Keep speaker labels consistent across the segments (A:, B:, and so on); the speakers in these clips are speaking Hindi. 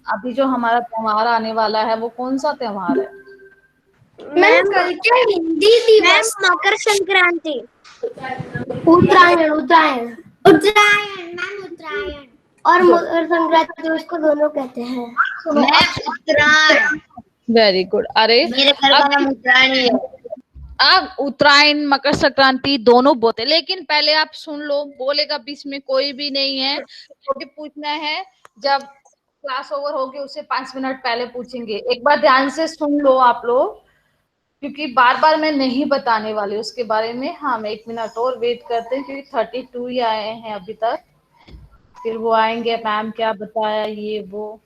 A: अभी जो हमारा त्योहार आने वाला है वो कौन सा त्योहार है?
B: मैम कल क्या हिंदी दिवस, मकर संक्रांति,
C: उत्तरायण उत्तरायण
B: उत्तरायण मैम, उत्तरायण
C: और मकर संक्रांति उसको दोनों कहते हैं।
B: मैम उत्तरायण।
A: Very good. अरे
B: मेरे घर का नाम उत्तरायण ही है।
A: आप उत्तरायण मकर संक्रांति दोनों बोलते, लेकिन पहले आप सुन लो, बोलेगा बीच में कोई भी नहीं है, जो भी पूछना है जब क्लास ओवर होगी उससे 5 मिनट पहले पूछेंगे। एक बार ध्यान से सुन लो आप लोग, क्योंकि बार बार मैं नहीं बताने वाली उसके बारे में। हाँ, मैं 1 मिनट और वेट करते हैं, क्योंकि 32 ही आए हैं अभी तक, फिर वो आएंगे, मैम क्या बताया ये वो।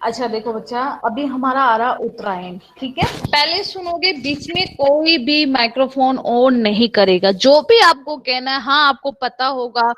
A: अच्छा देखो बच्चा, अभी हमारा आ रहा उत्तरायण, ठीक है? पहले सुनोगे, बीच में कोई भी माइक्रोफोन ऑन नहीं करेगा। जो भी आपको कहना है, हाँ आपको पता होगा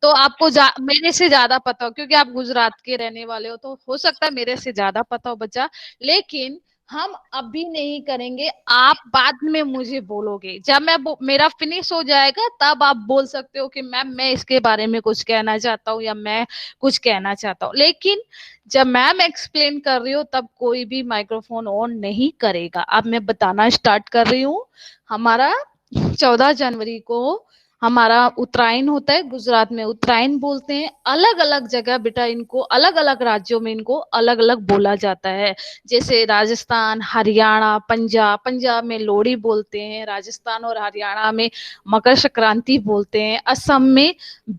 A: तो आपको मेरे से ज्यादा पता हो, क्योंकि आप गुजरात के रहने वाले हो, तो हो सकता है मेरे से ज्यादा पता हो बच्चा। लेकिन हम अभी नहीं करेंगे, आप बाद में मुझे बोलोगे। जब मेरा फिनिश हो जाएगा तब आप बोल सकते हो कि मैम मैं इसके बारे में कुछ कहना चाहता हूँ या मैं कुछ कहना चाहता हूँ। लेकिन जब मैम एक्सप्लेन कर रही हो तब कोई भी माइक्रोफोन ऑन नहीं करेगा। अब मैं बताना स्टार्ट कर रही हूँ। हमारा 14 जनवरी को हमारा उत्तरायण होता है। गुजरात में उत्तरायण बोलते हैं। अलग अलग जगह बेटा इनको, अलग अलग राज्यों में इनको अलग अलग बोला जाता है। जैसे राजस्थान, हरियाणा, पंजाब, पंजाब में लोहड़ी बोलते हैं, राजस्थान और हरियाणा में मकर संक्रांति बोलते हैं, असम में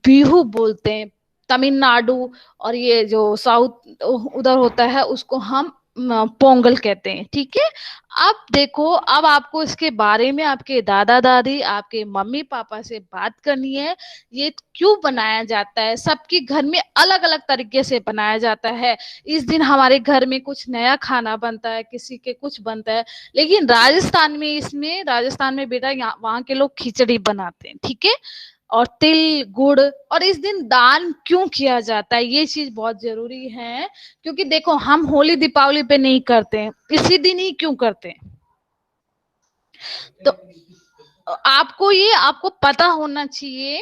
A: बिहू बोलते हैं, तमिलनाडु और ये जो साउथ उधर होता है उसको हम पोंगल कहते हैं, ठीक है? अब देखो, अब आपको इसके बारे में आपके दादा दादी, आपके मम्मी पापा से बात करनी है। ये क्यों बनाया जाता है? सबके घर में अलग अलग तरीके से बनाया जाता है। इस दिन हमारे घर में कुछ नया खाना बनता है, किसी के कुछ बनता है। लेकिन राजस्थान में बेटा वहां के लोग खिचड़ी बनाते हैं, ठीक है? और तिल गुड़। और इस दिन दान क्यों किया जाता है, ये चीज बहुत जरूरी है। क्योंकि देखो, हम होली दीपावली पे नहीं करते हैं, इसी दिन ही क्यों करते हैं? तो आपको पता होना चाहिए।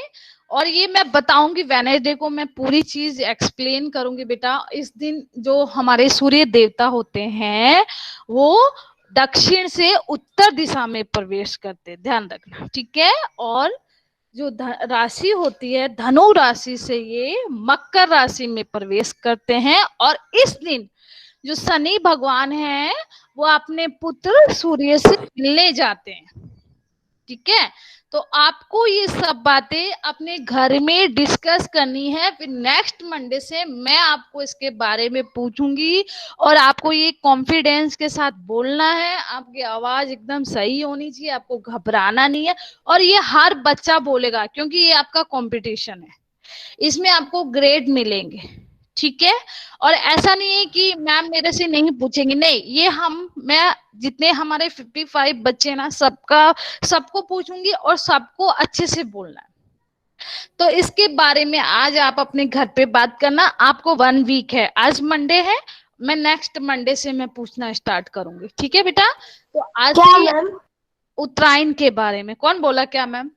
A: और ये मैं बताऊंगी वेनेसडे को, मैं पूरी चीज एक्सप्लेन करूंगी बेटा। इस दिन जो हमारे सूर्य देवता होते हैं वो दक्षिण से उत्तर दिशा में प्रवेश करते, ध्यान रखना, ठीक है? और जो राशि होती है धनु राशि से ये मकर राशि में प्रवेश करते हैं। और इस दिन जो शनि भगवान है वो अपने पुत्र सूर्य से मिलने जाते हैं, ठीक है? तो आपको ये सब बातें अपने घर में डिस्कस करनी है। फिर नेक्स्ट मंडे से मैं आपको इसके बारे में पूछूंगी और आपको ये कॉन्फिडेंस के साथ बोलना है। आपकी आवाज एकदम सही होनी चाहिए, आपको घबराना नहीं है। और ये हर बच्चा बोलेगा, क्योंकि ये आपका कंपटीशन है, इसमें आपको ग्रेड मिलेंगे, ठीक है? और ऐसा नहीं है कि मैम मेरे से नहीं पूछेंगे, नहीं, ये मैं जितने हमारे 55 बच्चे ना, सबको पूछूंगी और सबको अच्छे से बोलना है। तो इसके बारे में आज आप अपने घर पे बात करना। आपको 1 वीक है, आज मंडे है, मैं नेक्स्ट मंडे से मैं पूछना स्टार्ट करूंगी, ठीक है बेटा? तो आज
C: क्या
A: से
C: मैम?
A: उत्तरायण के बारे में कौन बोला? क्या मैम?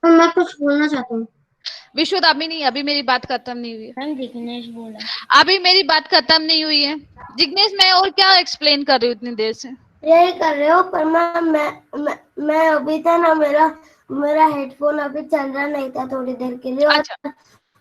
B: मैं कुछ बोलना चाहता हूँ।
A: विश्व, अभी नहीं, अभी मेरी बात खत्म नहीं हुई है।
B: मैम जिग्नेश बोला।
A: अभी मेरी बात खत्म नहीं हुई है। जिग्नेश, मैं और क्या एक्सप्लेन कर रही हूँ इतनी देर से?
C: यही कर रहे हो, पर मैं अभी था ना, मेरा हेडफोन अभी चल रहा नहीं था थोड़ी देर के लिए, और
A: अच्छा,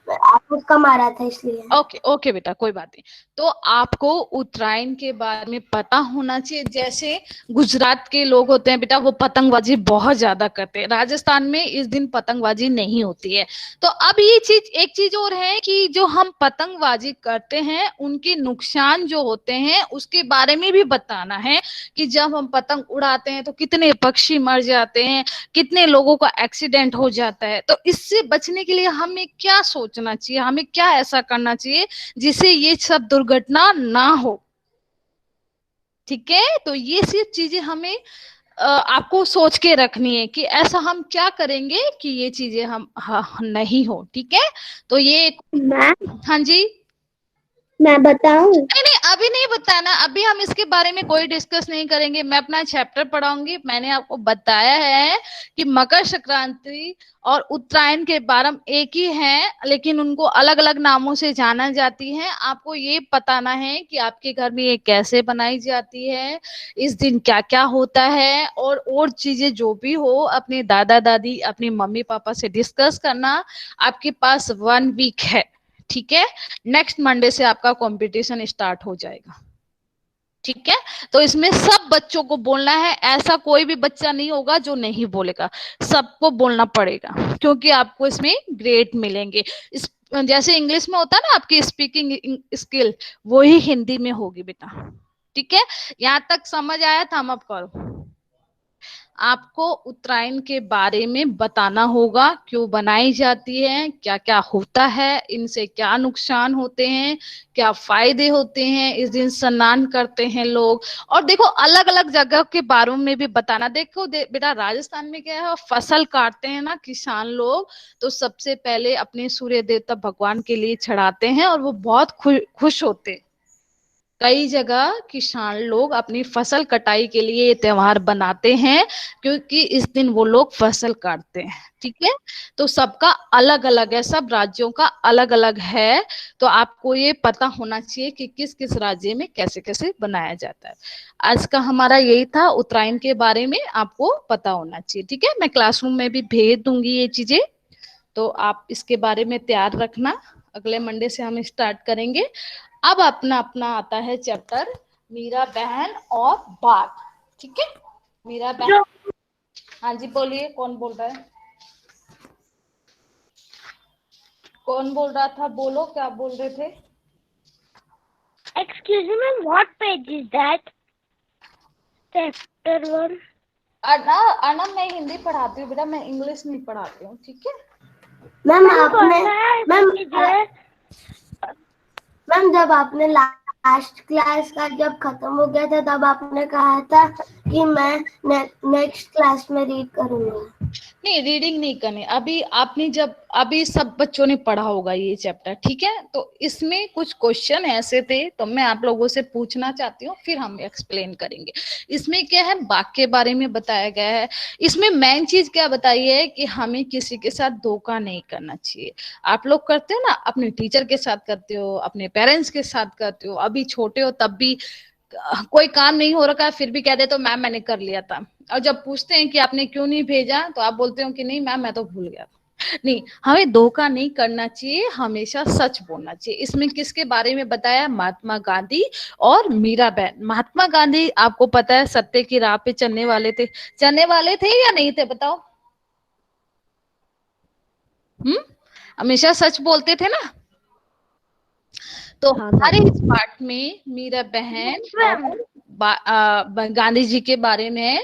C: आपको कम आ रहा था इसलिए।
A: ओके ओके बेटा, कोई बात नहीं। तो आपको उत्तरायण के बारे में पता होना चाहिए। जैसे गुजरात के लोग होते हैं बेटा, वो पतंगबाजी बहुत ज्यादा करते हैं। राजस्थान में इस दिन पतंगबाजी नहीं होती है। तो अब ये चीज, एक चीज और है कि जो हम पतंगबाजी करते हैं उनके नुकसान जो होते हैं उसके बारे में भी बताना है। कि जब हम पतंग उड़ाते हैं तो कितने पक्षी मर जाते हैं, कितने लोगों का एक्सीडेंट हो जाता है। तो इससे बचने के लिए हमें क्या सोचना चाहिए, हमें क्या ऐसा करना चाहिए जिससे ये सब दुर्घटना ना हो, ठीक है? तो ये सब चीजें हमें आपको सोच के रखनी है कि ऐसा हम क्या करेंगे कि ये चीजें हम नहीं हो, ठीक है? तो ये
B: मैम
A: हाँ जी,
B: मैं बताऊं?
A: नहीं नहीं, अभी नहीं बताना, अभी हम इसके बारे में कोई डिस्कस नहीं करेंगे। मैं अपना चैप्टर पढ़ाऊंगी। मैंने आपको बताया है कि मकर संक्रांति और उत्तरायण के बारे में एक ही है, लेकिन उनको अलग अलग नामों से जाना जाती है। आपको ये बताना है कि आपके घर में ये कैसे बनाई जाती है, इस दिन क्या क्या होता है, और चीजें जो भी हो अपने दादा दादी अपनी मम्मी पापा से डिस्कस करना। आपके पास 1 वीक है, ठीक है। नेक्स्ट मंडे से आपका कंपटीशन स्टार्ट हो जाएगा, ठीक है। तो इसमें सब बच्चों को बोलना है, ऐसा कोई भी बच्चा नहीं होगा जो नहीं बोलेगा, सबको बोलना पड़ेगा, क्योंकि आपको इसमें ग्रेड मिलेंगे। इस जैसे इंग्लिश में होता है ना आपकी स्पीकिंग स्किल, वही हिंदी में होगी बेटा, ठीक है। यहाँ तक समझ आया था? हम अब करो। आपको उत्तरायण के बारे में बताना होगा, क्यों बनाई जाती है, क्या क्या होता है, इनसे क्या नुकसान होते हैं, क्या फायदे होते हैं, इस दिन स्नान करते हैं लोग। और देखो अलग अलग जगह के बारे में भी बताना। देखो बेटा राजस्थान में क्या है, फसल काटते हैं ना किसान लोग, तो सबसे पहले अपने सूर्य देवता भगवान के लिए चढ़ाते हैं और वो बहुत खुश होते हैं। कई जगह किसान लोग अपनी फसल कटाई के लिए ये त्योहार बनाते हैं, क्योंकि इस दिन वो लोग फसल काटते हैं, ठीक है। तो सबका अलग अलग है, सब राज्यों का अलग अलग है। तो आपको ये पता होना चाहिए कि किस किस राज्य में कैसे कैसे बनाया जाता है। आज का हमारा यही था, उत्तरायण के बारे में आपको पता होना चाहिए, ठीक है। मैं क्लासरूम में भी भेज दूंगी ये चीजें, तो आप इसके बारे में तैयार रखना। अगले मंडे से हम स्टार्ट करेंगे। अब अपना अपना आता है चैप्टर मीरा बहन और बाघ, ठीक है। मीरा बहन, हाँ जी बोलिए, कौन बोल रहा है? कौन बोल रहा था? बोलो, क्या बोल रहे थे?
B: Excuse me, ma'am, what page is that? Chapter 1.
A: Arnab मैं हिंदी पढ़ाती हूँ बेटा, मैं इंग्लिश नहीं पढ़ाती हूँ, ठीक है।
C: मैम आपने मैम जब आपने लास्ट क्लास का जब खत्म हो गया था, तब आपने कहा था कि मैं नेक्स्ट क्लास में रीड करूंगा।
A: नहीं, रीडिंग नहीं करनी अभी। आपने जब अभी सब बच्चों ने पढ़ा होगा ये चैप्टर, ठीक है। तो इसमें कुछ क्वेश्चन ऐसे थे, तो मैं आप लोगों से पूछना चाहती हूँ, फिर हम एक्सप्लेन करेंगे। इसमें क्या है, बाघ के बारे में बताया गया है। इसमें मेन चीज क्या बताई है कि हमें किसी के साथ धोखा नहीं करना चाहिए। आप लोग करते हो ना, अपने टीचर के साथ करते हो, अपने पेरेंट्स के साथ करते हो, अभी छोटे हो तब भी कोई काम नहीं हो रखा है फिर भी कह दे तो मैम मैंने कर लिया था। और जब पूछते हैं कि आपने क्यों नहीं भेजा, तो आप बोलते हो कि नहीं मैम मैं तो भूल गया। नहीं, हमें धोखा नहीं करना चाहिए, हमेशा सच बोलना चाहिए। इसमें किसके बारे में बताया? महात्मा गांधी और मीराबेन। महात्मा गांधी आपको पता है सत्य की राह पे चलने वाले थे, या नहीं थे बताओ? हमेशा सच बोलते थे ना। तो हमारे इस पार्ट में मीरा बहन और गांधी जी के बारे में है।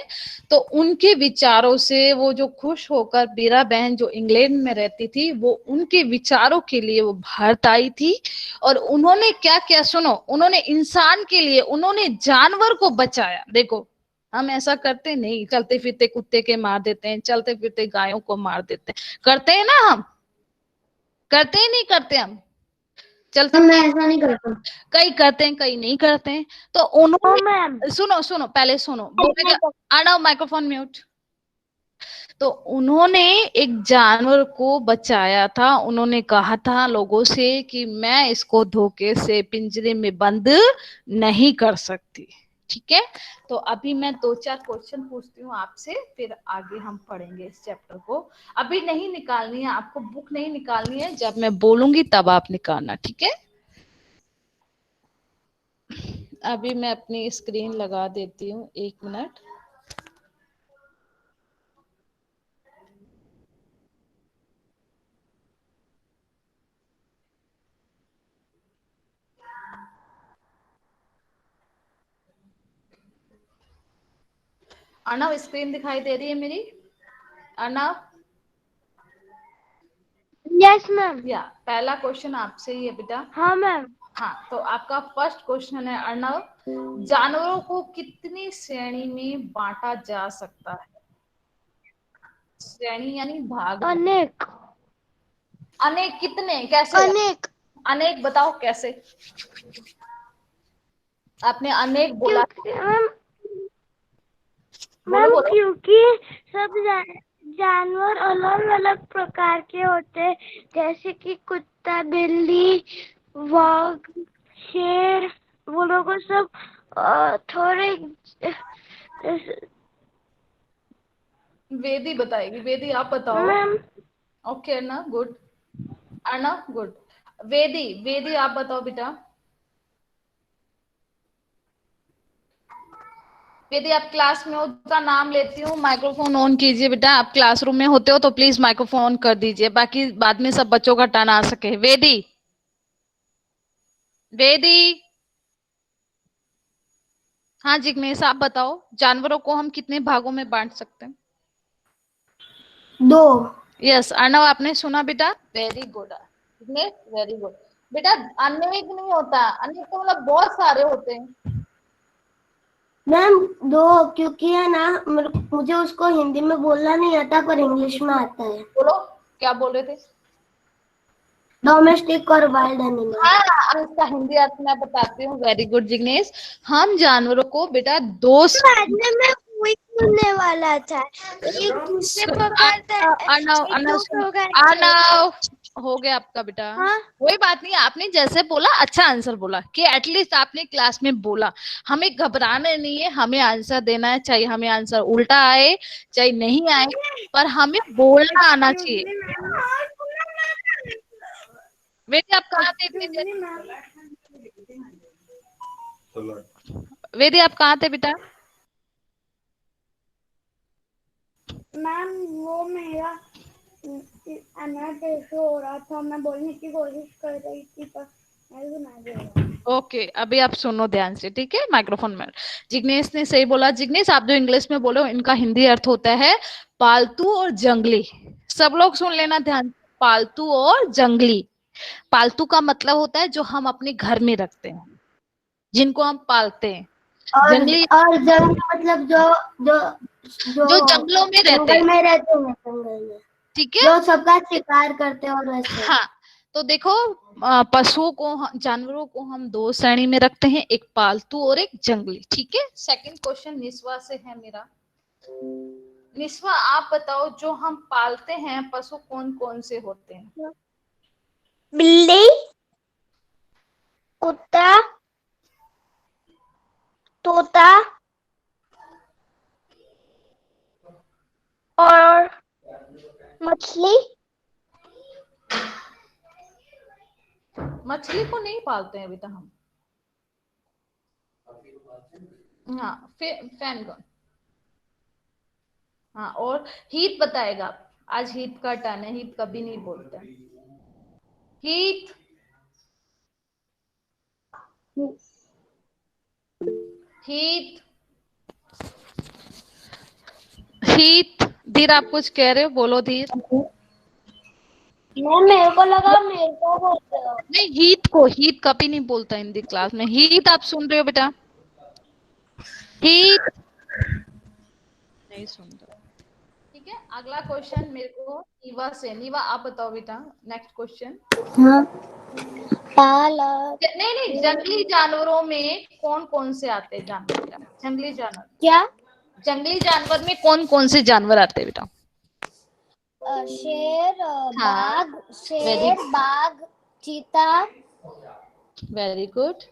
A: तो उनके विचारों से वो जो खुश होकर, मीरा बहन जो इंग्लैंड में रहती थी, वो उनके विचारों के लिए वो भारत आई थी। और उन्होंने क्या क्या, सुनो, उन्होंने इंसान के लिए, उन्होंने जानवर को बचाया। देखो हम ऐसा करते नहीं, चलते फिरते कुत्ते के मार देते हैं, चलते फिरते गायों को मार देते हैं, करते हैं ना हम? करते ही नहीं करते हम? चलते,
C: मैं ऐसा नहीं करता।
A: कई करते हैं कई नहीं करते हैं। तो उन्होंने, सुनो सुनो पहले सुनो, बोलेगा आना माइक्रोफोन म्यूट। तो उन्होंने एक जानवर को बचाया था। उन्होंने कहा था लोगों से कि मैं इसको धोखे से पिंजरे में बंद नहीं कर सकती, ठीक है। तो अभी मैं 2-4 क्वेश्चन पूछती हूँ आपसे, फिर आगे हम पढ़ेंगे इस चैप्टर को। अभी नहीं निकालनी है आपको, बुक नहीं निकालनी है, जब मैं बोलूंगी तब आप निकालना, ठीक है। अभी मैं अपनी स्क्रीन लगा देती हूँ, 1 मिनट। अर्णव स्क्रीन दिखाई दे रही है मेरी? अर्णव?
B: Yes ma'am.
A: या पहला क्वेश्चन आपसे ही है बेटा।
B: हाँ मैम।
A: हाँ, तो आपका फर्स्ट क्वेश्चन है अर्णव, जानवरों को कितनी श्रेणी में बांटा जा सकता है? श्रेणी यानी भाग।
B: अनेक।
A: अनेक कितने, कैसे?
B: अनेक।
A: अनेक बताओ कैसे? आपने अनेक बोला।
B: मैम
A: बोलो बोलो।
B: क्योंकि सब जानवर अलग अलग प्रकार के होते हैं, जैसे कि कुत्ता, बिल्ली, वाघ, शेर, वो लोग सब थोड़े
A: वेदी बताएगी। वेदी आप बताओ।
B: Ma'am
A: okay Arna good. Arna good. वेदी, वेदी आप बताओ बेटा। यदि आप क्लास में हो का नाम लेती हूँ, माइक्रोफोन ऑन कीजिए बेटा। आप क्लासरूम में होते हो तो प्लीज माइक्रोफोन ऑन कर दीजिए, बाकी बाद में सब बच्चों का टर्न आ सके। वेदी, वेदी। हाँ जिग्नेश आप बताओ, जानवरों को हम कितने भागों में बांट सकते हैं?
C: 2।
A: यस अर्णव आपने सुना बेटा, very good. Jignesh very good बेटा। अनेक नहीं होता, अनेक तो मतलब बहुत सारे होते हैं।
C: मैम 2, क्योंकि है ना मुझे उसको हिंदी में बोलना नहीं आता पर इंग्लिश में आता है।
A: बोलो क्या बोल रहे थे?
C: डोमेस्टिक और वाइल्ड एनिमल।
A: हाँ इसका हिंदी अर्थ मैं बताती हूँ। Very good Jignesh. हम जानवरों को बेटा दो
B: बाद में मैं वही बोलने वाला था, एक दूसरे प्रकार
A: अर्णव,
B: एक
A: अर्णव
B: दो
A: सुन,
B: प्रकार के।
A: अर्णव हो गया आपका बेटा।
B: हाँ
A: कोई बात नहीं, आपने जैसे बोला अच्छा आंसर बोला, कि एटलीस्ट आपने क्लास में बोला। हमें घबराना नहीं है, हमें आंसर देना है, चाहे हमें आंसर उल्टा आए चाहे नहीं आए, पर हमें बोलना आना चाहिए। बेटे आप कहाँ थे इतनी देर? वेदी आप कहाँ थे बेटा?
B: मैम वो मेरा अनाथ हो रहा था, मैं बोलने की कोशिश कर रही थी पर मैं सुना दे रहा।
A: ओके अभी आप सुनो ध्यान से, ठीक है? माइक्रोफोन में। जिग्नेश ने सही बोला। जिग्नेश आप जो इंग्लिश में बोलो, इनका हिंदी अर्थ होता है पालतू और जंगली। सब लोग सुन लेना ध्यान से, पालतू और जंगली। पालतू का मतलब होता है जो हम अपने घर में रखते हैं, जिनको हम पालते हैं। जंगली
C: और जंगली मतलब जो जो जो
A: जो जंगलों में रहते
C: जंगल
A: हैं,
C: में रहते हैं, जंगल में
A: ठीक है?
C: जो सबका शिकार करते हैं और वैसे।
A: हाँ तो देखो, पशुओं को, जानवरों को हम दो श्रेणी में रखते हैं, एक पालतू और एक जंगली, ठीक है? सेकंड क्वेश्चन निस्वा से है मेरा। निस्वा आप बताओ, जो हम पालते हैं पशु कौन कौन से होते हैं?
B: बिल्ली, कुत्ता, तोता और मछली।
A: मछली को नहीं पालते हैं बेटा हम। हाँ फैनगन। हाँ और हीत बताएगा। आज हीत का टर्न है, हीत कभी नहीं बोलता। हीत, हीत, हीत। धीर आप कुछ कह रहे हो, बोलो धीर।
B: मेरे को लगा मेरे को बोलते हो।
A: नहीं हीत को, हीत कभी नहीं बोलता हिंदी क्लास में। हीत आप सुन रहे हो बेटा? हीत नहीं सुन रहे, ठीक है? अगला क्वेश्चन मेरे को नीवा से। नीवा आप बताओ बेटा, नेक्स्ट क्वेश्चन।
C: हाँ पालक।
A: नहीं नहीं, जंगली जानवरों में कौन कौन से आते हैं जानवर बेटा? जंगली जानवर,
B: क्या?
A: जंगली जानवर में कौन कौन से जानवर आते हैं बेटा?
B: शेर,
A: हाँ
B: बाघ,
A: वेरी,
B: शेर, बाघ, चीता।
A: Very good.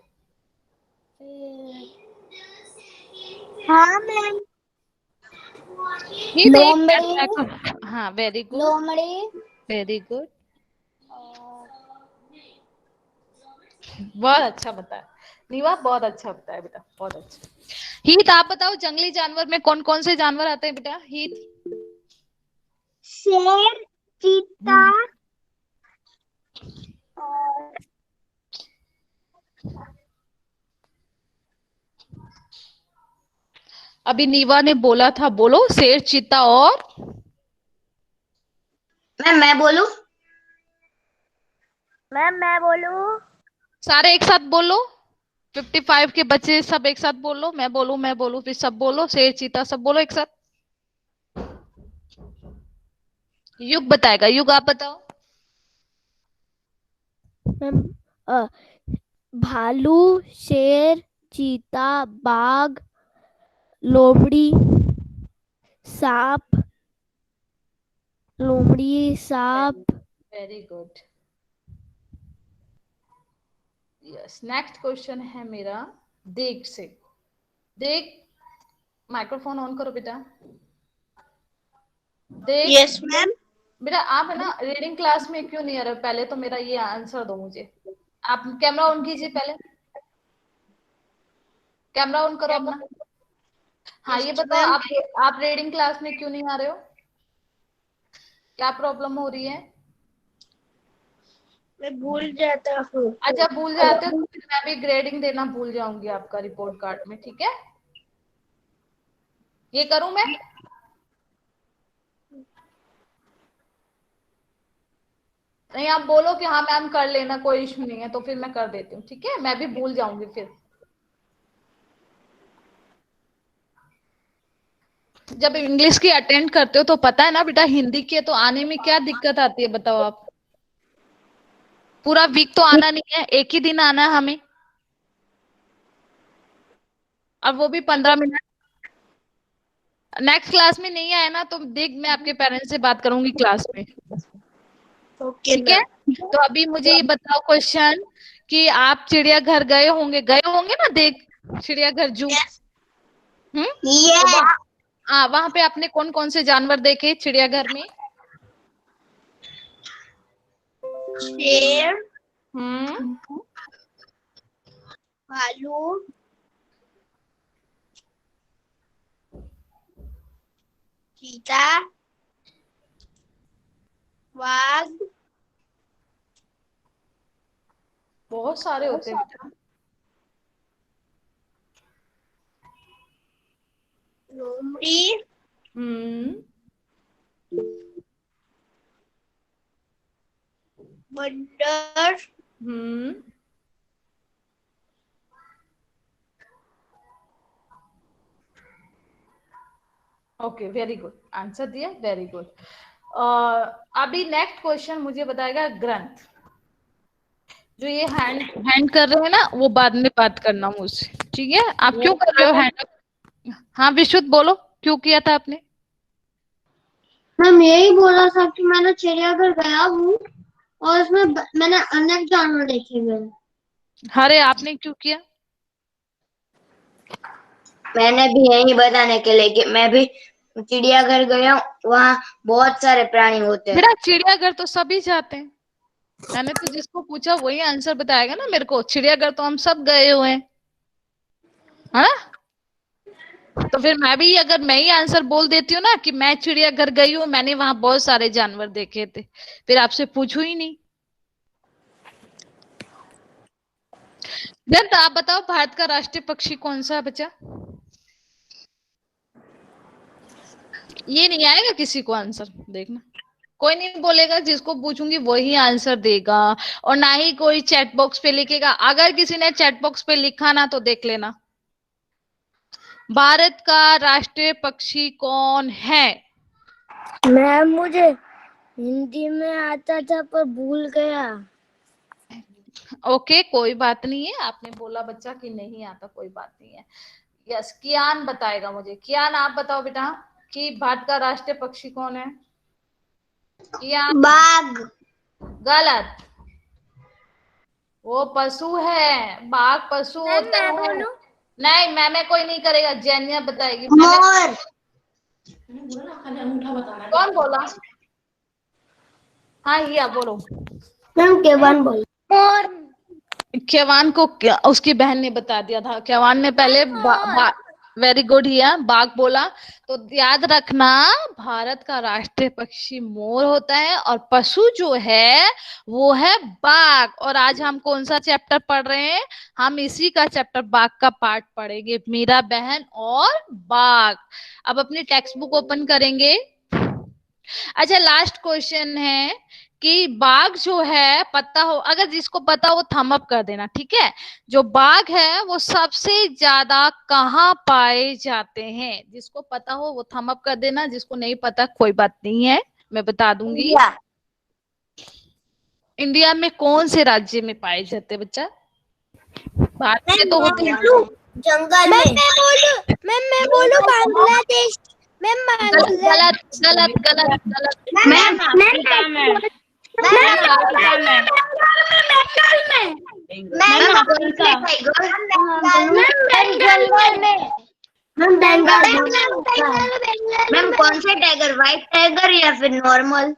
B: हाँ मैम।
A: हीत एक
B: लोमड़ी,
A: मिनट। हाँ वेरी गुड,
B: लोमड़ी
A: वेरी गुड, बहुत अच्छा बताया नीवा, बहुत अच्छा बताया बेटा, बहुत अच्छा। हीत आप बताओ, जंगली जानवर में कौन कौन से जानवर आते हैं बेटा? हीत।
B: शेर, चीता और
A: अभी नीवा ने बोला था, बोलो। शेर, चीता और
C: मैं बोलूं?
B: मैम मैं बोलूं?
A: सारे एक साथ बोलो। 55 के बच्चे सब एक साथ बोलो। मैं बोलूं फिर सब बोलो। शेर, चीता सब बोलो एक साथ। युग बताएगा। युग आप बताओ।
B: मैम भालू, शेर, चीता, बाघ, लोमड़ी, सांप, लोमड़ी, सांप।
A: Very good. Yes, next question है मेरा देख से। देख, माइक्रोफोन ऑन करो बेटा। देख।
C: Yes ma'am.
A: बेटा आप है ना रीडिंग क्लास में क्यों नहीं आ रहे हो? पहले तो मेरा ये आंसर दो मुझे। आप कैमरा ऑन कीजिए, पहले कैमरा ऑन करो अपना। हाँ ये बताओ, आप रीडिंग क्लास में क्यों नहीं आ रहे हो? क्या प्रॉब्लम हो रही है?
C: मैं भूल जाता हूँ।
A: अच्छा भूल जाते हो तो फिर मैं भी ग्रेडिंग देना भूल जाऊंगी आपका रिपोर्ट कार्ड में, ठीक है? ये करूं मैं? नहीं, आप बोलो कि हाँ मैम कर लेना, कोई इशू नहीं है, तो फिर मैं कर देती हूँ, ठीक है? मैं भी भूल जाऊंगी फिर। जब इंग्लिश की अटेंड करते हो तो पता है ना बेटा, हिंदी के तो आने में क्या दिक्कत आती है बताओ आप? पूरा वीक तो आना नहीं है, एक ही दिन आना है हमें, और वो भी 15 मिनट। नेक्स्ट क्लास में नहीं आए ना तो देख, मैं आपके पेरेंट्स से बात करूंगी क्लास में,
C: ओके
A: ठीक है? तो अभी मुझे ये बताओ क्वेश्चन कि आप चिड़ियाघर गए होंगे ना, देख चिड़ियाघर, जू। तो वहां पे आपने कौन कौन से जानवर देखे चिड़ियाघर में?
C: शेर,
A: हम्म,
C: भालू, चीता, वाघ,
A: बहुत सारे होते हैं बेटा।
C: लोमड़ी,
A: हम्म,
C: बंदर,
A: हम्म, ओके वेरी गुड, आंसर दिया, वेरी गुड। अभी नेक्स्ट क्वेश्चन मुझे बताएगा ग्रंथ। जो ये हैंड हैंड कर रहे हैं ना, वो बाद में बात करना मुझसे, ठीक है? आप क्यों कर रहे हो हैंड? हाँ विशुद्ध बोलो, क्यों किया था आपने?
C: मैम यही बोला था कि मैंने चिड़ियाघर गया हूँ और उसमें मैंने अनेक जानवर देखे हुए।
A: अरे आपने क्यों किया?
C: मैंने भी यही बताने के लिए कि मैं भी चिड़ियाघर गया हूँ, वहाँ बहुत सारे प्राणी होते हैं।
A: मेरा चिड़ियाघर तो सभी जाते हैं, मैंने तो जिसको पूछा वही आंसर बताएगा ना मेरे को। चिड़ियाघर तो हम सब गए हुए हैं, है ना? तो फिर मैं भी, अगर मैं ही आंसर बोल देती हूँ ना कि मैं चिड़ियाघर गई हूँ, मैंने वहां बहुत सारे जानवर देखे थे, फिर आपसे पूछू ही नहीं। जब आप बताओ, भारत का राष्ट्रीय पक्षी कौन सा है बच्चा? ये नहीं आएगा किसी को आंसर, देखना कोई नहीं बोलेगा, जिसको पूछूंगी वही आंसर देगा, और ना ही कोई चैट बॉक्स पे लिखेगा। अगर किसी ने चैट बॉक्स पे लिखा ना तो देख लेना। भारत का राष्ट्रीय पक्षी कौन है?
B: मैम मुझे हिंदी में आता था पर भूल गया।
A: ओके कोई बात नहीं है, आपने बोला बच्चा कि नहीं आता, कोई बात नहीं है। यस, कियान बताएगा मुझे। कियान आप बताओ बेटा कि भारत का राष्ट्रीय पक्षी कौन है? कियान।
C: बाघ।
A: गलत, वो पशु है, बाघ पशु होता
B: मैं
A: है।
B: बोलूं?
A: नहीं, मैं कोई नहीं करेगा, जैनिया बताएगी।
C: मोर।
A: कौन बोला? हाँ हिया बोलो।
C: मैम केवन बोल।
B: मोर।
A: केवान को उसकी बहन ने बता दिया था। केवान ने पहले वेरी गुड हिया, बाघ बोला। तो याद रखना, भारत का राष्ट्रीय पक्षी मोर होता है, और पशु जो है वो है बाघ। और आज हम कौन सा चैप्टर पढ़ रहे हैं? हम इसी का चैप्टर बाघ का पार्ट पढ़ेंगे, मीरा बहन और बाघ। अब अपनी टेक्स्ट बुक ओपन करेंगे। अच्छा लास्ट क्वेश्चन है कि बाघ जो है, पता हो, अगर जिसको पता हो थम अप कर देना, ठीक है? जो बाघ है वो सबसे ज्यादा कहाँ पाए जाते हैं? जिसको पता हो वो थम अप कर देना, जिसको नहीं पता कोई बात नहीं है, मैं बता दूंगी। इंडिया में कौन से राज्य में पाए जाते हैं बच्चा? भारत में तो होते हैं।
C: जंगल में। मैं बोलूं बांग्लादेश। मैम
A: गलत गलत गलत गलत गलत।
C: मैम
D: अफ्रीका में। मैम अफ्रीका में। Ma'am Africa.
C: जंगल में। मैम बंगाल। मैम कौन से टाइगर, व्हाइट टाइगर या फिर नॉर्मल?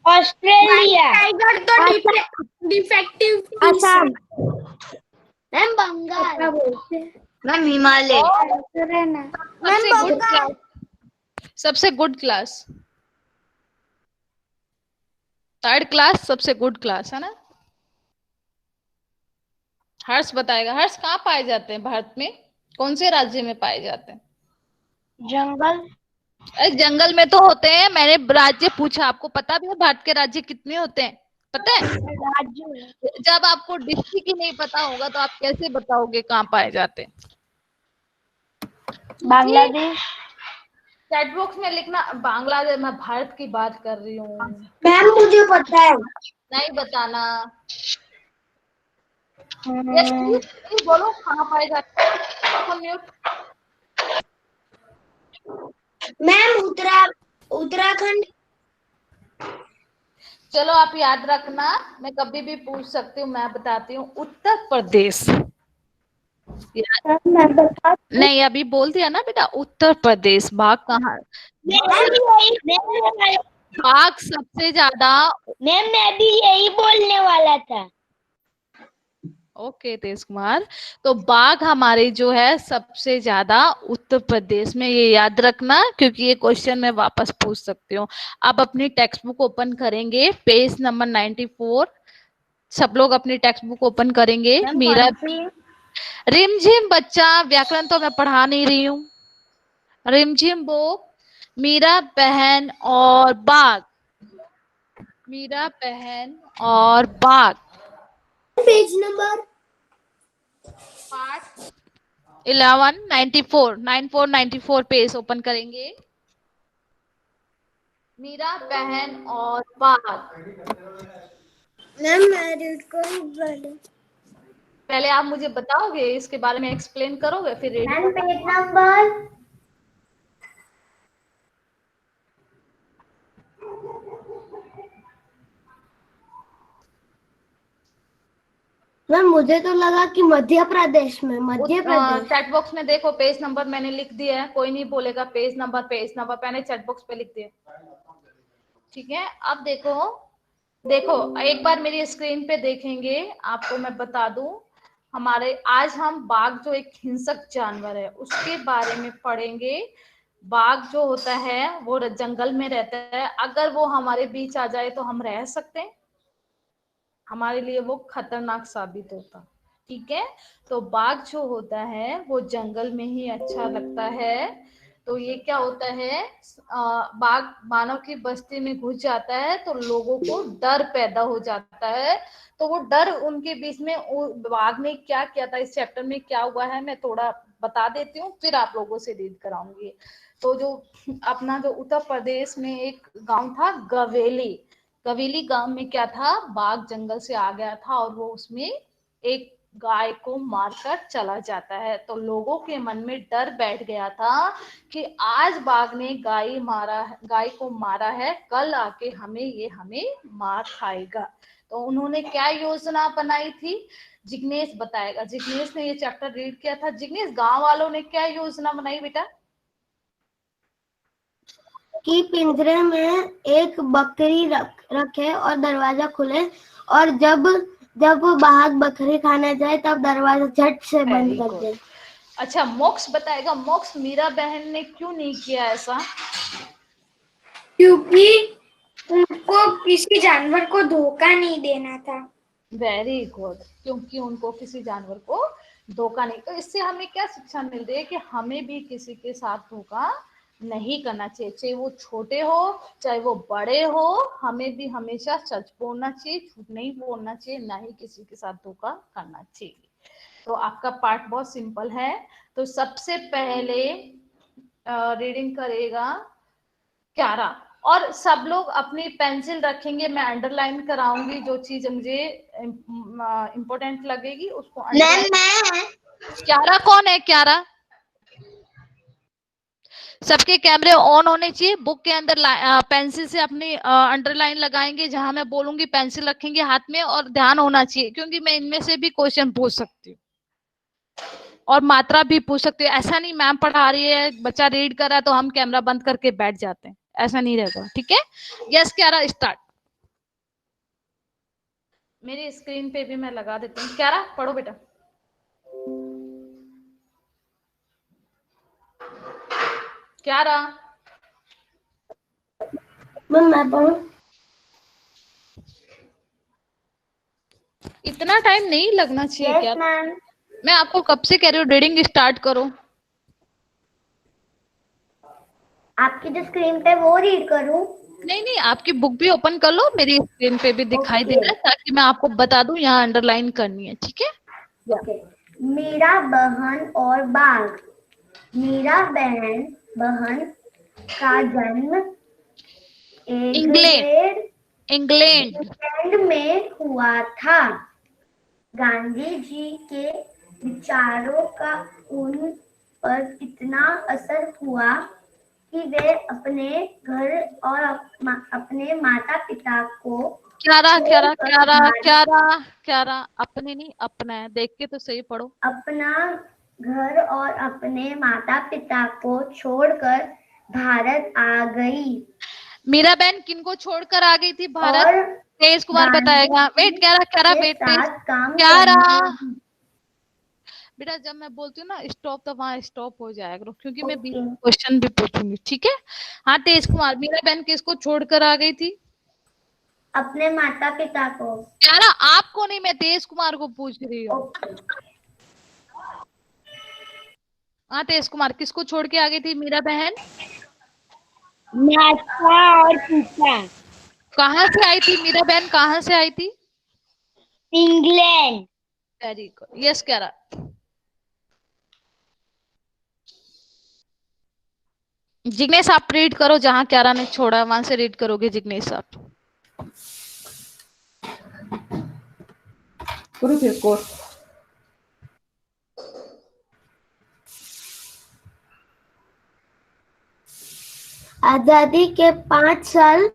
D: ऑस्ट्रेलिया।
C: टाइगर तो defective
B: Assam.
C: Ma'am Bengal. Ma'am Himalaya.
A: सबसे गुड क्लास, थर्ड क्लास सबसे गुड क्लास है ना। हर्ष बताएगा। हर्ष कहाँ पाए जाते हैं भारत में, कौन से राज्य में पाए जाते हैं?
B: जंगल।
A: जंगल में तो होते हैं, मैंने राज्य पूछा। आपको पता भी है भारत के राज्य कितने होते हैं, पता है?
B: राज्य।
A: जब आपको डिस्ट्रिक्ट ही नहीं पता होगा तो आप कैसे बताओगे कहाँ पाए जाते हैं?
B: बांग्लादेश।
A: चैट बॉक्स में लिखना बांग्लादेश। मैं भारत की बात कर रही हूँ,
C: मैम मुझे पता है।
A: नहीं बताना। यस प्लीज प्लीज बोलो कहाँ पाए जाते हैं। म्यूट।
C: मैम उत्तराखंड।
A: चलो आप याद रखना, मैं कभी भी पूछ सकती हूँ। मैं बताती हूँ, उत्तर प्रदेश। नहीं अभी बोल दिया ना बेटा, उत्तर प्रदेश। बाघ कहाँ, बाघ सबसे ज्यादा।
B: मैम मैं भी यही बोलने वाला था।
A: ओके तेज कुमार, तो बाघ हमारे जो है सबसे ज्यादा उत्तर प्रदेश में, ये याद रखना, क्योंकि ये क्वेश्चन मैं वापस पूछ सकती हूँ। आप अपनी टेक्स्ट बुक ओपन करेंगे, पेज नंबर 94। सब लोग अपनी टेक्स्ट बुक ओपन करेंगे। मेरा रिमझिम बच्चा, व्याकरण तो मैं पढ़ा नहीं रही हूँ। रिमझिम बुक, मीरा बहन और बाघ, मीरा बहन और बाघ,
C: page number
A: part 11 94 page open करेंगे। मीरा बहन और बाघ।
C: मैम मैं रीड करूं?
A: पहले आप मुझे बताओगे, इसके बारे में एक्सप्लेन करोगे, फिर read
C: ma'am page number. Ma'am मुझे तो लगा कि मध्य प्रदेश में। मध्य प्रदेश।
A: चैट बॉक्स में देखो, पेज नंबर मैंने लिख दिया है। कोई नहीं बोलेगा पेज नंबर मैंने चैट बॉक्स पे लिख दिया। ठीक है, अब देखो देखो एक बार मेरी स्क्रीन पे देखेंगे, आपको मैं बता दूं। हमारे आज हम बाघ जो एक हिंसक जानवर है उसके बारे में पढ़ेंगे। बाघ जो होता है वो जंगल में रहता है। अगर वो हमारे बीच आ जाए तो हम रह सकते हैं, हमारे लिए वो खतरनाक साबित होता। ठीक है, तो बाघ जो होता है वो जंगल में ही अच्छा लगता है। तो ये क्या होता है, बाघ मानव की बस्ती में घुस जाता है तो लोगों को डर पैदा हो जाता है। तो वो डर उनके बीच में, बाघ ने क्या किया था, इस चैप्टर में क्या हुआ है मैं थोड़ा बता देती हूँ, फिर आप लोगों से रीड कराऊंगी। तो जो अपना जो उत्तर प्रदेश में एक गांव था गवेली, कवेली गांव में क्या था, बाघ जंगल से आ गया था और वो उसमें एक गाय को मारकर चला जाता है। तो लोगों के मन में डर बैठ गया था कि आज बाघ ने गाय को मारा है, कल आके हमें मार खाएगा। तो उन्होंने क्या योजना बनाई थी, जिग्नेश बताएगा। जिग्नेश ने ये चैप्टर रीड किया था। जिग्नेश, गांव वालों ने क्या योजना बनाई बेटा?
C: कि पिंजरे में एक बकरी रखे और दरवाजा खुले, और जब बाघ बकरी खाने जाए तब दरवाजा झट से बंद कर दे।
A: अच्छा, मोक्ष बताएगा। मोक्ष, मीरा बहन ने क्यों नहीं किया ऐसा?
B: क्योंकि उनको किसी जानवर को धोखा नहीं देना था।
A: वेरी गुड, क्योंकि उनको किसी जानवर को धोखा नहीं। तो इससे हमें क्या शिक्षा मिल रही है कि हमें भी किसी के साथ धोखा नहीं करना चाहिए, चाहे वो छोटे हो चाहे वो बड़े हो। हमें भी हमेशा सच बोलना चाहिए, झूठ नहीं बोलना चाहिए, ना ही किसी के साथ धोखा करना चाहिए। तो आपका पार्ट बहुत सिंपल है। तो सबसे पहले रीडिंग करेगा क्यारा, और सब लोग अपनी पेंसिल रखेंगे। मैं अंडरलाइन कराऊंगी, जो चीज मुझे इम्पोर्टेंट लगेगी उसको
C: मैम
A: क्यारा कौन है? क्यारा? सबके कैमरे ऑन होने चाहिए। बुक के अंदर पेंसिल से अपनी अंडरलाइन लगाएंगे, जहां मैं बोलूंगी पेंसिल रखेंगे हाथ में, और ध्यान होना चाहिए, क्योंकि मैं इनमें से भी क्वेश्चन पूछ सकती हूँ और मात्रा भी पूछ सकती हूँ। ऐसा नहीं मैम पढ़ा रही है, बच्चा रीड कर रहा है तो हम कैमरा बंद करके बैठ जाते हैं, ऐसा नहीं रहेगा, ठीक है? यस क्यारा, स्टार्ट। मेरी स्क्रीन पे भी मैं लगा देती हूँ। क्यारा पढ़ो बेटा। क्यारा,
C: मैम मैं पढ़ूं?
A: इतना टाइम नहीं लगना चाहिए
C: यस
A: क्या?
C: मैम।
A: मैं आपको कब से कह रही हूँ रीडिंग स्टार्ट करो।
C: आपकी जो स्क्रीन पे वो रीड करूं?
A: नहीं नहीं, आपकी बुक भी ओपन कर लो, मेरी स्क्रीन पे भी दिखाई दे रहा है, ताकि मैं आपको बता दूं यहाँ अंडरलाइन करनी है, ठीक है?
C: ओके। मीरा बहन और बाघ। मीरा बहन का जन्म
A: इंग्लैंड। इंग्लैंड।
C: इंग्लैंड में हुआ था। गांधी जी के विचारों का उन पर इतना असर हुआ कि वे अपने घर और अपने माता पिता को
A: क्यारा क्यारा
C: छोड़कर
A: क्यारा
C: भारत
A: क्यारा क्यारा, अपने नहीं अपना है, देख के तो सही पढ़ो।
C: अपना घर और अपने माता पिता को छोड़कर भारत आ गई।
A: मीरा बहन किनको छोड़कर आ गई थी भारत?
C: और
A: तेज कुमार
C: गांधी
A: बताएगा। वेट क्यारा क्यारा,
C: के
A: वेट
C: साथ काम
A: क्यारा।
C: करने लगी।
A: बेटा जब मैं बोलती हूँ ना स्टॉप, तो वहां स्टॉप हो जाएगा करो, क्योंकि मैं बीच
C: ओके।
A: में क्वेश्चन भी पूछूंगी, ठीक है? हाँ तेज कुमार, मीरा बहन किसको छोड़कर आ गई थी?
C: अपने माता पिता को।
A: क्यारा आपको नहीं, मैं तेज कुमार को पूछ रही हूँ।
C: ओके।
A: हाँ तेज कुमार, किसको छोड़ के आ गई थी मीरा बहन?
D: माता और पिता।
A: कहाँ से आई थी मीरा बहन, कहाँ से आई थी?
D: इंग्लैंड।
A: वेरी गुड, यस क्यारा। जिग्नेश आप रीड करो, जहां क्यारा ने छोड़ा वहां से रीड करोगे जिग्नेश आप।
C: आजादी के 5 साल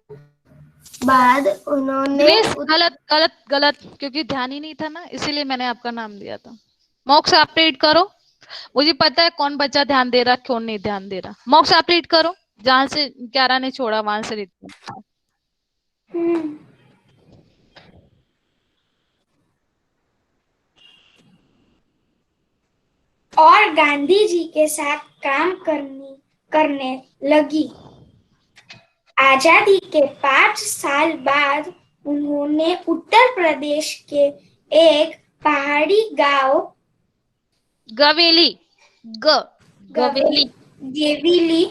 C: बाद उन्होंने
A: जिग्नेश गलत गलत गलत, क्योंकि ध्यान ही नहीं था ना, इसीलिए मैंने आपका नाम दिया था। मोक्ष आप रीड करो। मुझे पता है कौन बच्चा ध्यान दे रहा, कौन नहीं ध्यान दे रहा। मोक्ष आप रीड करो, जहां से क्यारा ने छोड़ा वहां से रीड करो।
E: और गांधी जी के साथ काम करने लगी। आजादी के 5 साल बाद उन्होंने उत्तर प्रदेश के एक पहाड़ी गांव
A: गवेली, गवेली,
E: गेविली।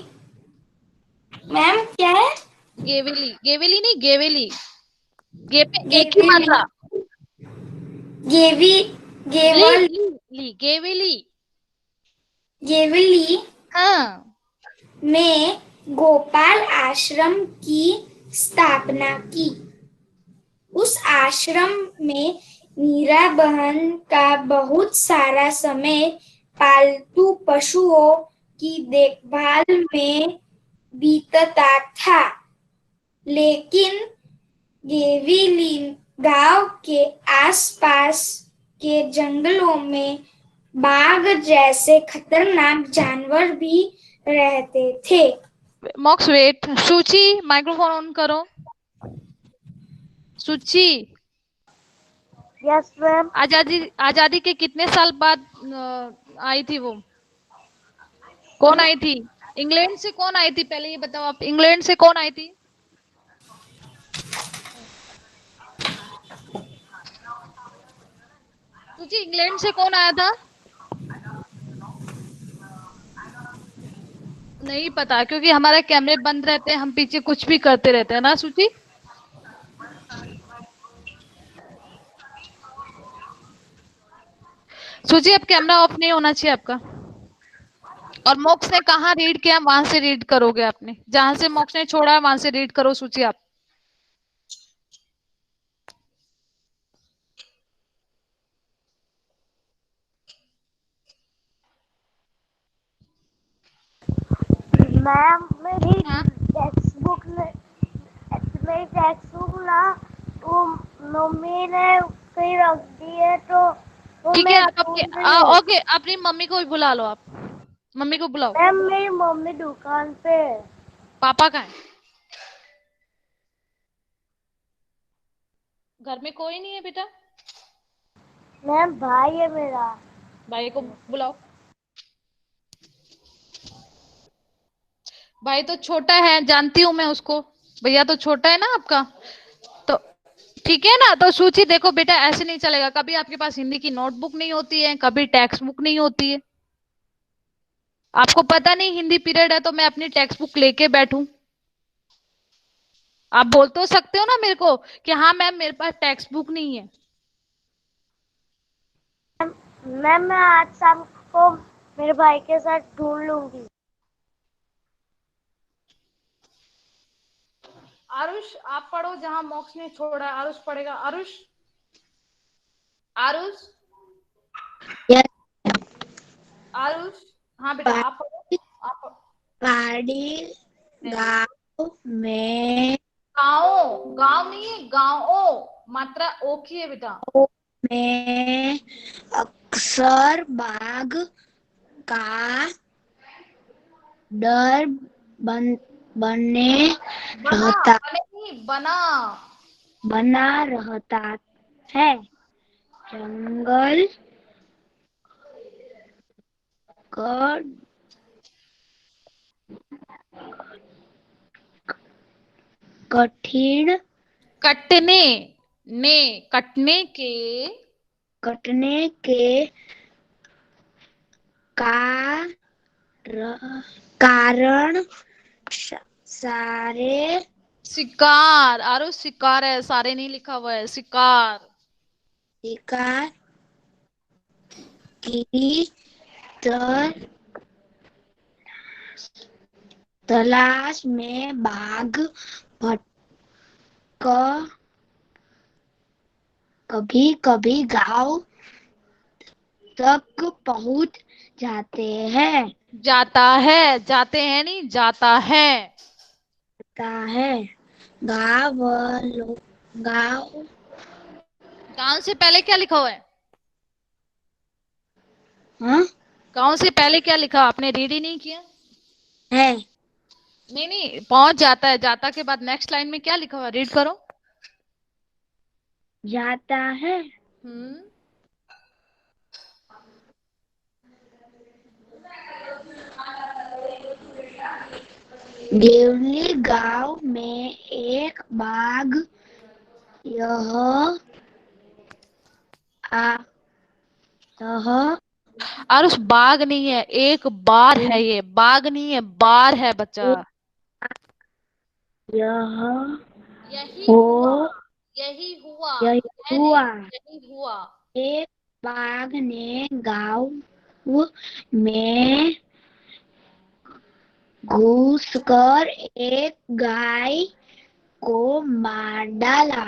E: मैम क्या है?
A: गेवेली, गेवेली नहीं गेवेली, गे पे एक ही मात्रा।
E: गेवी गेवल
A: गेवेली।
E: गेविली
A: हाँ।
E: में गोपाल आश्रम की स्थापना की। उस आश्रम में मीरा बहन का बहुत सारा समय पालतू पशुओं की देखभाल में बीतता था, लेकिन गेविली गांव के आसपास के जंगलों में बाघ जैसे खतरनाक जानवर भी रहते थे।
A: मॉक्स वेट, सूची माइक्रोफोन ऑन करो। सूची,
B: यस मैम।
A: आजादी के कितने साल बाद आई थी वो? कौन आई थी? इंग्लैंड से कौन आई थी, पहले ये बताओ आप, इंग्लैंड से कौन आई थी? सूची, इंग्लैंड से कौन आया था? नहीं पता, क्योंकि हमारे कैमरे बंद रहते हैं, हम पीछे कुछ भी करते रहते हैं ना सूची। सूची अब कैमरा ऑफ नहीं होना चाहिए आपका। और मोक्ष ने कहा रीड किया, वहां से रीड करोगे आपने, जहां से मोक्ष ने छोड़ा वहां से रीड करो सूची आप।
B: मैम मेरी
A: हाँ
B: टेक्स्ट बुक ना वो मम्मी ने कहीं रख दी है तो वो
A: ठीक है,
B: मैं
A: आप आपके
B: ढूंढ रही हूँ।
A: ओके, अपनी मम्मी को भी बुला लो, आप मम्मी को बुलाओ।
B: मैम मेरी मम्मी दुकान पे है।
A: पापा कहाँ है? घर में कोई नहीं है बेटा?
B: मैम भाई है मेरा।
A: भाई को बुलाओ। भाई तो छोटा है, जानती हूँ मैं उसको। भैया तो छोटा है ना आपका, तो ठीक है ना। तो सूची देखो बेटा, ऐसे नहीं चलेगा। कभी आपके पास हिंदी की नोटबुक नहीं होती है, कभी टेक्स्ट बुक नहीं होती है। आपको पता नहीं हिंदी पीरियड है तो मैं अपनी टेक्स्ट बुक लेके बैठूं? आप बोल तो सकते हो ना मेरे को कि हाँ मैम मेरे पास टेक्स्ट बुक नहीं है।
B: मैम मैं आज शाम को मेरे भाई के साथ ढूंढ लूंगी।
A: आरुष आप पढ़ो जहां मॉक्स ने छोड़ा है। आरुष पढ़ेगा। आरुष, आरुष,
D: यस।
A: आरुष। हाँ बेटा आप पढ़ो। आप
D: पहाड़ी गांव में
A: गाँव, गाँव नहीं है, गाँव मात्रा ओ की है बेटा।
D: में अक्सर बाघ का डर बने
A: बना,
D: रहता
A: बने नहीं, बना।
D: बना रहता है। जंगल क- कठिन
A: कटने, ने, कटने के
D: कटने के कार, कारण सारे
A: शिकार। आरुष शिकार है, सारे नहीं लिखा हुआ है, शिकार।
D: शिकार की तर, तलाश में बाघ भटक कभी कभी गांव तक पहुंच जाते हैं।
A: जाता है, जाते हैं नहीं, जाता है।
D: जाता है। गांव वालों गांव
A: गांव से पहले क्या लिखा हुआ है?
D: हाँ
A: गांव से पहले क्या लिखा? आपने रीड ही नहीं किया।
D: है।
A: नहीं नहीं, पहुंच जाता है, जाता के बाद नेक्स्ट लाइन में क्या लिखा हुआ? रीड करो।
D: जाता है।
A: हम्म।
D: देवली गांव में एक बाघ यह आ यह
A: और उस बाग नहीं है, एक बार है, ये बाग नहीं है, बार है बच्चा।
D: यह
A: यही
D: हो
A: हुआ, यही हुआ,
D: यह
A: है नहीं,
D: हुआ।
A: यही हुआ।
D: एक बाघ ने गांव में घुसकर एक गाय को मार डाला।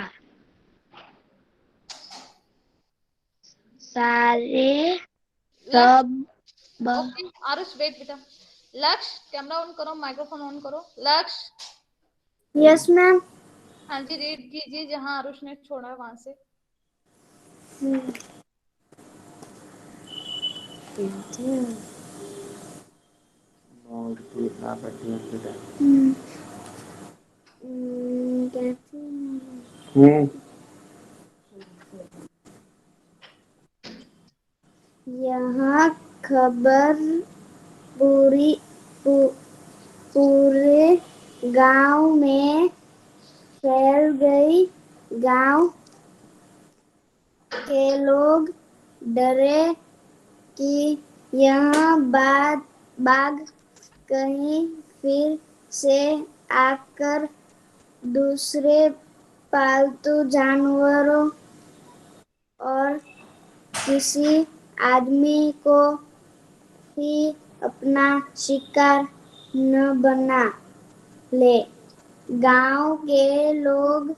D: सारे
A: लक्ष्य,
D: सब
A: ओके आरुष वेट बेटा। लक्ष्य कैमरा ऑन करो, माइक्रोफोन ऑन करो। लक्ष्य,
B: यस मैम।
A: हाँ जी रीड कीजिए जहां आरुष ने छोड़ा है वहां से।
B: यहाँ खबर पूरी पू, पूरे गांव में फैल गई। गांव के लोग डरे कि यह बाघ कहीं फिर से आकर दूसरे पालतू जानवरों और किसी आदमी को ही अपना शिकार न बना ले। गांव के लोग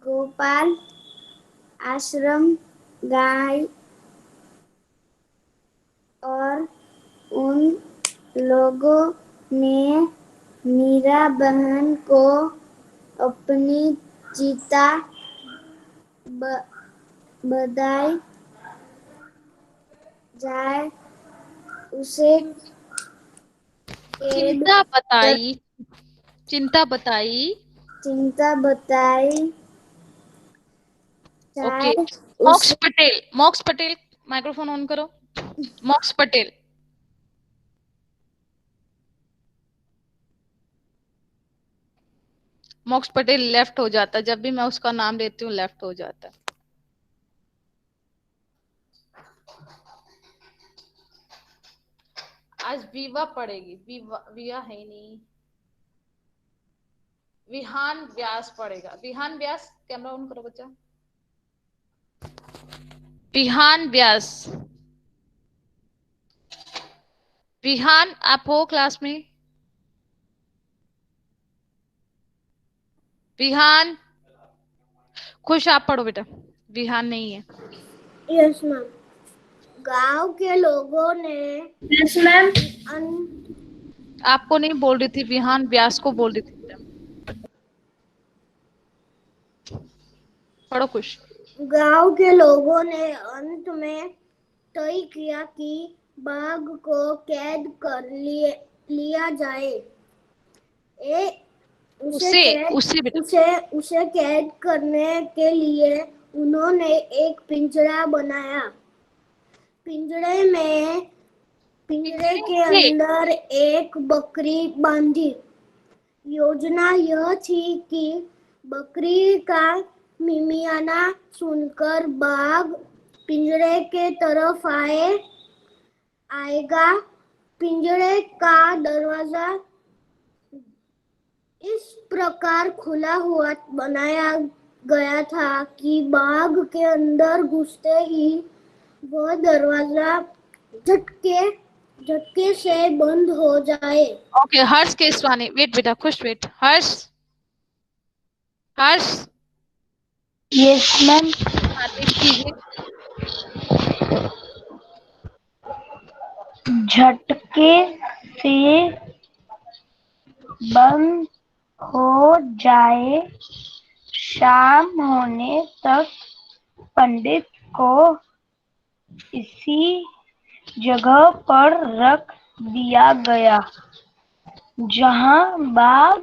B: गोपाल आश्रम, गाय और उन लोगों ने मीरा बहन को अपनी चिता बताई जाए उसे
A: चिंता बताई, चिंता बताई।
B: चिंता बताई
A: ओके,
B: जाए
A: मोक्ष पटेल, मोक्ष पटेल माइक्रोफोन ऑन करो। मोक्ष पटेल। मोक्ष पटेल लेफ्ट हो जाता, जब भी मैं उसका नाम लेती हूँ लेफ्ट हो जाता। आज विवा पढ़ेगी, विवा है नहीं, विहान व्यास पढ़ेगा। विहान व्यास, कैमरा ऑन करो बच्चा। विहान व्यास, विहान आप हो क्लास में? विहान, खुश आप पढ़ो बेटा। विहान नहीं है।
B: Yes ma'am. गांव के लोगों ने यस मैम
A: आपको नहीं बोल रही थी, विहान व्यास को बोल रही थी बेटा। पढ़ो खुश।
B: गांव के लोगों ने अंत में तय किया कि बाघ को कैद कर लिया जाए। उसे कैद करने के लिए उन्होंने एक पिंजरा बनाया। पिंजरे के अंदर एक बकरी बांधी। योजना यह थी कि बकरी का मिमियाना सुनकर बाघ पिंजरे के तरफ आएगा। पिंजरे का दरवाजा इस प्रकार खुला हुआ बनाया गया था कि बाघ के अंदर घुसते ही वह दरवाजा झटके से बंद हो जाए।
A: ओके, हर्ष केसवानी, वेट बेटा, Khush wait. Harsh, Harsh.
D: Yes ma'am. झटके से बंद हो जाए। शाम होने तक पंडित को इसी जगह पर रख दिया गया जहां बाघ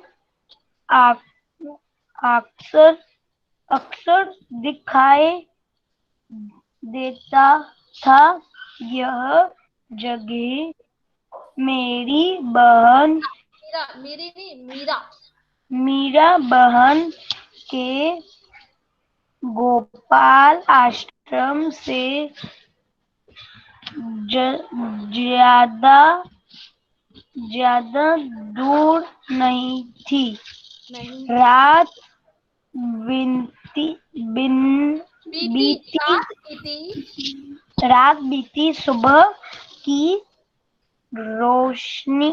D: अक्सर दिखाई देता था। यह जगह मेरी बहन,
A: मेरी नहीं,
D: मीरा बहन के गोपाल आश्रम से ज्यादा दूर नहीं थी। रात बीती, सुबह की रोशनी।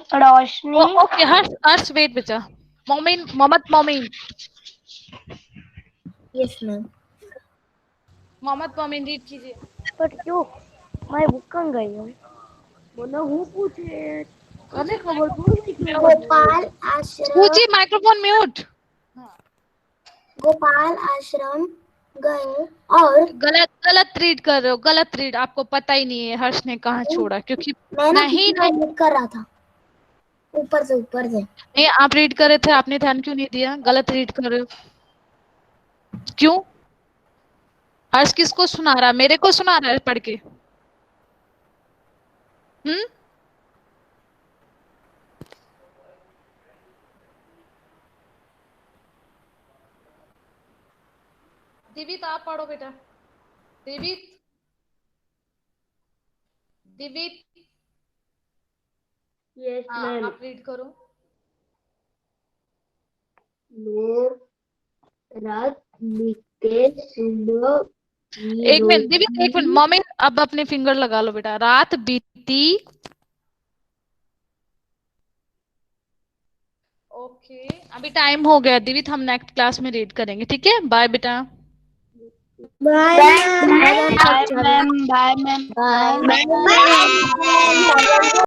A: ओके, हर्ष वेट बेटा। मोहम्मद मोमिन।
B: Yes ma'am.
A: मोहम्मद मोमिन रीड कीजिए।
B: पर क्यों मैं बुक कहाँ गई हूँ? बोला हूँ पूछे हमें खबर गोपाल आश्रम।
A: पूछिए, माइक्रोफोन म्यूट।
B: गोपाल आश्रम गए और
A: गलत रीड कर रहे हो, गलत रीड। आपको पता ही नहीं है हर्ष ने कहाँ छोड़ा, क्योंकि नहीं
B: कर रहा था ऊपर से
A: नहीं, आप रीड कर रहे थे, आपने ध्यान क्यों नहीं दिया? गलत रीड कर रहे हो क्यों? हर्ष किसको सुना रहा है? मेरे को सुना रहा है पढ़ के? दिवित आप पढ़ो बेटा। दिवित
B: यस मैम।
A: आप रीड करो।
B: रात बीते सुबह
A: एक मिनट दिवित, एक मिनट। मम्मी अब अपने फिंगर लगा लो बेटा। रात बीती। ओके, अभी टाइम हो गया दिवित, हम नेक्स्ट क्लास में रीड करेंगे, ठीक है? बाय बेटा।
B: Bye ma'am.
D: Bye ma'am.
B: Bye.